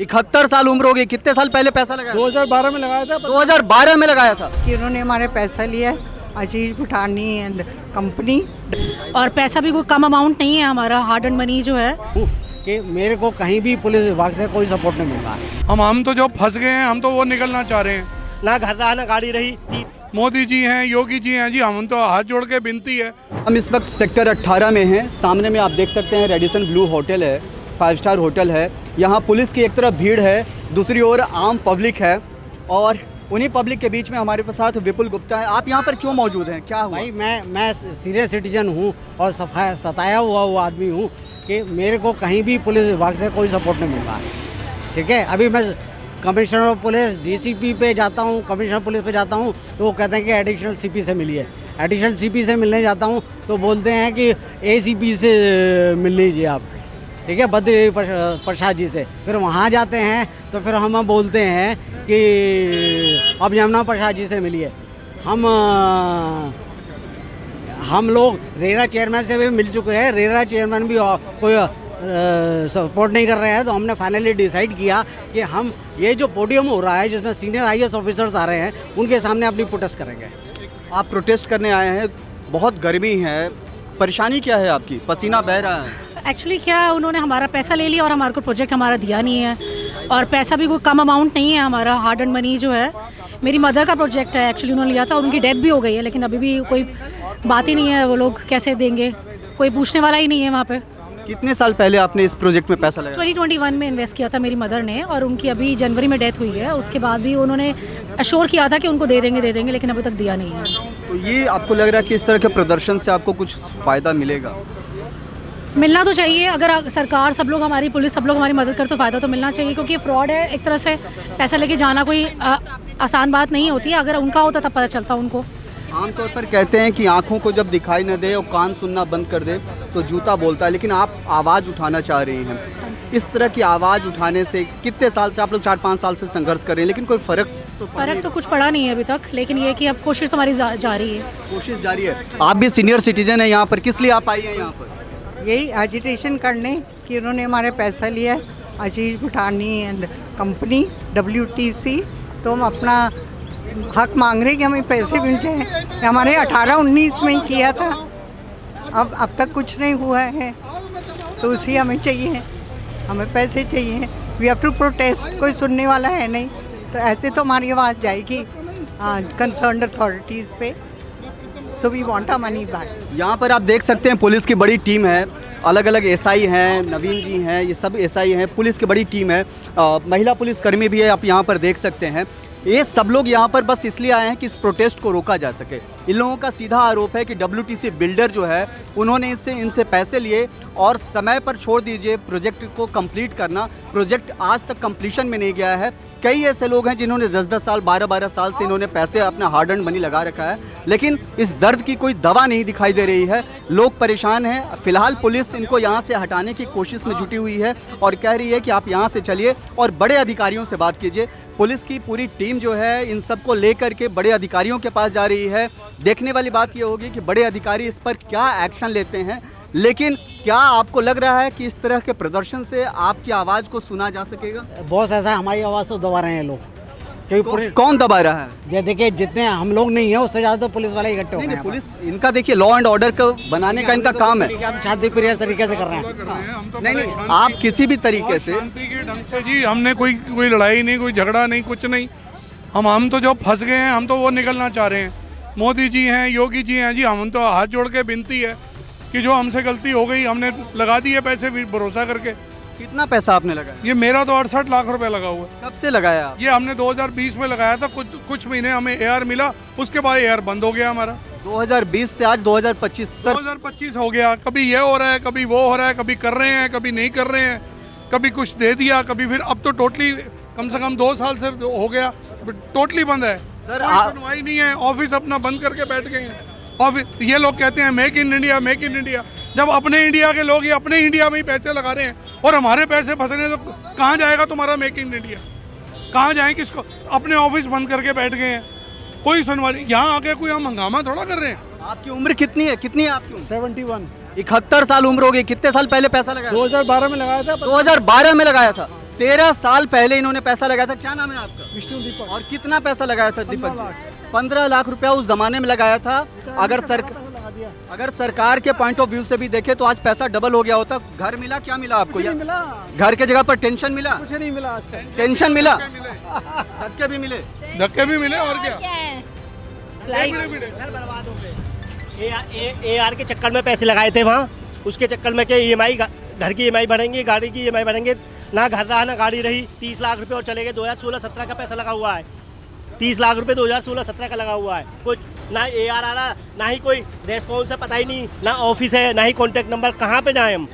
71 साल उम्र हो गई, कितने साल पहले पैसा लगाया? 2012 में लगाया था। 2012 में लगाया था। कि उन्होंने हमारे पैसा लिया है, आशीष भुटानी एंड कंपनी। और पैसा भी कोई कम अमाउंट नहीं है, हमारा हार्ड एंड मनी जो है कि मेरे को कहीं भी पुलिस विभाग से कोई सपोर्ट नहीं मिल रहा है। हम तो जो फंस गए हैं, हम तो वो निकलना चाह रहे हैं। ना घर रहा ना गाड़ी रही। मोदी जी हैं, योगी जी हैं जी, हम तो हाथ जोड़ के विनती है। हम इस वक्त सेक्टर 18 में हैं। सामने में आप देख सकते हैं रेडिसन ब्लू होटल है, 5 स्टार होटल है। यहाँ पुलिस की एक तरफ भीड़ है, दूसरी ओर आम पब्लिक है और उन्हीं पब्लिक के बीच में हमारे साथ विपुल गुप्ता है। आप यहाँ पर क्यों मौजूद हैं, क्या हुआ? भाई मैं सीनियर सिटीजन हूँ और सताया हुआ वो आदमी हूँ कि मेरे को कहीं भी पुलिस विभाग से कोई सपोर्ट नहीं मिल रहा है। ठीक है, अभी मैं कमिश्नर ऑफ पुलिस डीसीपी पे जाता हूँ, कमिश्नर पुलिस पे जाता हूँ तो वो कहते हैं कि एडिशनल सीपी से मिलिए। एडिशनल सीपी से मिलने जाता हूँ तो बोलते हैं कि एसीपी से मिल लीजिए आप। ठीक है, बद्री प्रसाद जी से। फिर वहाँ जाते हैं तो फिर हम बोलते हैं कि अब यमुना प्रसाद जी से मिलिए। हम लोग रेरा चेयरमैन से भी मिल चुके हैं, रेरा चेयरमैन भी कोई सपोर्ट नहीं कर रहे हैं। तो हमने फाइनली डिसाइड किया कि हम ये जो पोडियम हो रहा है जिसमें सीनियर आईएएस ऑफिसर्स आ रहे हैं उनके सामने अपनी प्रोटेस्ट करेंगे। आप प्रोटेस्ट करने आए हैं, बहुत गर्मी है, परेशानी क्या है आपकी? पसीना बह रहा है। एक्चुअली क्या उन्होंने हमारा पैसा ले लिया और हमारे को प्रोजेक्ट हमारा दिया नहीं है। और पैसा भी कोई कम अमाउंट नहीं है, हमारा हार्ड एंड मनी जो है। मेरी मदर का प्रोजेक्ट है, एक्चुअली उन्होंने लिया था और उनकी डेथ भी हो गई है, लेकिन अभी भी कोई बात ही नहीं है। वो लोग कैसे देंगे, कोई पूछने वाला ही नहीं है वहाँ पे। कितने साल पहले आपने इस प्रोजेक्ट में पैसा लगाया? 2021 में इन्वेस्ट किया था मेरी मदर ने और उनकी अभी जनवरी में डेथ हुई है। उसके बाद भी उन्होंने अश्योर किया था कि उनको दे देंगे, लेकिन अभी तक दिया नहीं है। तो ये आपको लग रहा है कि इस तरह के प्रदर्शन से आपको कुछ फ़ायदा मिलेगा? मिलना तो चाहिए। अगर सरकार, सब लोग, हमारी पुलिस, सब लोग हमारी मदद करे तो फ़ायदा तो मिलना चाहिए, क्योंकि ये फ्रॉड है एक तरह से। पैसा लेके जाना कोई आसान बात नहीं होती है। अगर उनका होता तब पता चलता उनको। आमतौर पर कहते हैं कि आंखों को जब दिखाई न दे और कान सुनना बंद कर दे तो जूता बोलता है, लेकिन आप आवाज़ उठाना चाह रही हैं। इस तरह की आवाज़ उठाने से कितने साल से आप लोग 4-5 साल से संघर्ष कर रहे हैं, लेकिन कोई फ़र्क तो कुछ पड़ा नहीं है अभी तक, लेकिन ये कि अब कोशिश तो हमारी जारी है। कोशिश जारी है। आप भी सीनियर सिटीजन है यहाँ पर, किस लिए आप आई हैं यहाँ पर? यही एजिटेशन करने कि उन्होंने हमारे पैसा लिया है, आशीष भुटानी एंड कंपनी WTC। तो हम अपना हक मांग रहे हैं कि हमें पैसे मिल जाए। हमारे 18-19 में ही किया था, अब तक कुछ नहीं हुआ है, तो उसी हमें चाहिए, हमें पैसे चाहिए। We have to protest. कोई सुनने वाला है नहीं, तो ऐसे तो हमारी आवाज़ जाएगी कंसर्न्ड अथॉरिटीज़ पे। So we want our money back. यहाँ पर आप देख सकते हैं पुलिस की बड़ी टीम है, अलग अलग एसआई हैं, नवीन जी हैं, ये सब एसआई हैं। पुलिस की बड़ी टीम है, महिला पुलिसकर्मी भी है, आप यहाँ पर देख सकते हैं। ये सब लोग यहाँ पर बस इसलिए आए हैं कि इस प्रोटेस्ट को रोका जा सके। इन लोगों का सीधा आरोप है कि WTC बिल्डर जो है उन्होंने इनसे पैसे लिए और समय पर छोड़ दीजिए प्रोजेक्ट को कंप्लीट करना। प्रोजेक्ट आज तक कंप्लीशन में नहीं गया है। कई ऐसे लोग हैं जिन्होंने 10-10 साल, 12-12 साल से इन्होंने पैसे अपना हार्ड एंड मनी लगा रखा है, लेकिन इस दर्द की कोई दवा नहीं दिखाई दे रही है। लोग परेशान हैं। फिलहाल पुलिस इनको यहाँ से हटाने की कोशिश में जुटी हुई है और कह रही है कि आप यहाँ से चलिए और बड़े अधिकारियों से बात कीजिए। पुलिस की पूरी टीम जो है इन सबको लेकर के बड़े अधिकारियों के पास जा रही है। देखने वाली बात ये होगी कि बड़े अधिकारी इस पर क्या एक्शन लेते हैं। लेकिन क्या आपको लग रहा है कि इस तरह के प्रदर्शन से आपकी आवाज़ को सुना जा सकेगा? बहुत ऐसा है, हमारी आवाज़ तो दबा रहे हैं लोग, क्योंकि पूरे कौन दबा रहा है? ये देखिए, जितने हम लोग नहीं है उससे ज़्यादा तो पुलिस वाले इकट्ठे हो गए हैं। पुलिस, इनका देखिए लॉ एंड ऑर्डर को बनाने का इनका काम है। हम शांतिप्रिय तरीके से कर रहे हैं। नहीं, आप किसी भी तरीके से शांति के ढंग से जी, हमने कोई लड़ाई नहीं, कोई झगड़ा नहीं, कुछ नहीं। हम तो जो फंस गए हैं, हम तो वो निकलना चाह रहे हैं। मोदी जी हैं, योगी जी हैं जी, हम तो हाथ जोड़ के विनती है कि जो हमसे गलती हो गई, हमने लगा दिए पैसे भरोसा करके। कितना पैसा आपने लगाया? ये मेरा तो 68 लाख रुपए लगा हुआ है। कब से लगाया आप? ये हमने 2020 में लगाया था। कुछ महीने हमें एयर मिला, उसके बाद एयर बंद हो गया हमारा। 2020 से आज 2025 सर 2025 हो गया। कभी ये हो रहा है, कभी वो हो रहा है, कभी कर रहे हैं, कभी नहीं कर रहे हैं, कभी कुछ दे दिया, कभी फिर अब तो टोटली कम से कम 2 साल से हो गया, टोटली बंद है सर। सुनवाई नहीं है, ऑफिस अपना बंद करके बैठ गए हैं। और ये लोग कहते हैं make in India, make in India. जब अपने इंडिया के लोग ये अपने इंडिया में ही पैसे लगा रहे हैं और हमारे पैसे फंस रहे हैं, तो कहाँ जाएगा तुम्हारा मेक इन इंडिया? कहाँ जाएं? किसको? अपने ऑफिस बंद करके बैठ गए हैं, कोई सुनवाई। यहाँ आके कोई हम हंगामा थोड़ा कर रहे हैं। आपकी उम्र कितनी है? कितनी है आपकी उम्र? 71। 71 साल उम्र हो गई। कितने साल पहले पैसा लगाया? 2012 में लगाया था। 2012 में लगाया था। 13 साल पहले इन्होंने पैसा लगाया था। क्या नाम है आपका? विष्णु दीपक। और कितना पैसा लगाया था दीपक जी? 15 लाख रुपया उस जमाने में लगाया था। अगर सरकार के पॉइंट ऑफ व्यू से भी देखे तो आज पैसा डबल हो गया होता। घर मिला? क्या मिला आपको? मिला घर के जगह पर टेंशन मिला? कुछ नहीं मिला आज तक। टेंशन मिला, धक्के भी मिले। धक्के भी मिले और क्या। AR के चक्कर में पैसे लगाए थे वहाँ, उसके चक्कर में के EMI, घर की EMI भरेंगे, गाड़ी की EMI भरेंगे, ना घर रहा ना गाड़ी रही। 30 लाख रुपए और चले गए। 2016-17 का पैसा लगा हुआ है। 30 लाख रुपए 2016-17 का लगा हुआ है। कुछ ना AR आ रहा, ना ही कोई रेस्पॉन्स है, पता ही नहीं, ना ऑफिस है, ना ही कॉन्टैक्ट नंबर। कहाँ पे जाएं हम,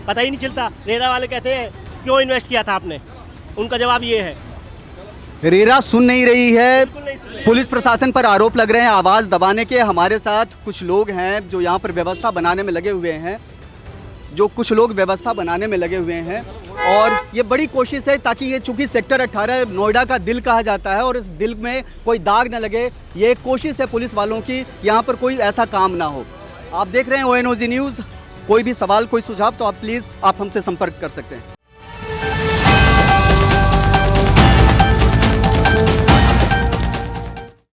पता ही नहीं चलता। रेरा वाले कहते हैं क्यों इन्वेस्ट किया था आपने, उनका जवाब ये है रेरा सुन नहीं रही है। बिल्कुल नहीं सुन रहे। पुलिस प्रशासन पर आरोप लग रहे हैं आवाज़ दबाने के। हमारे साथ कुछ लोग हैं जो यहाँ पर व्यवस्था बनाने में लगे हुए हैं, और ये बड़ी कोशिश है ताकि ये, चूंकि सेक्टर 18 नोएडा का दिल कहा जाता है और इस दिल में कोई दाग न लगे, ये कोशिश है पुलिस वालों की, यहाँ पर कोई ऐसा काम ना हो। आप देख रहे हैं ONOG न्यूज़। कोई भी सवाल, कोई सुझाव तो आप प्लीज़ आप हमसे संपर्क कर सकते हैं।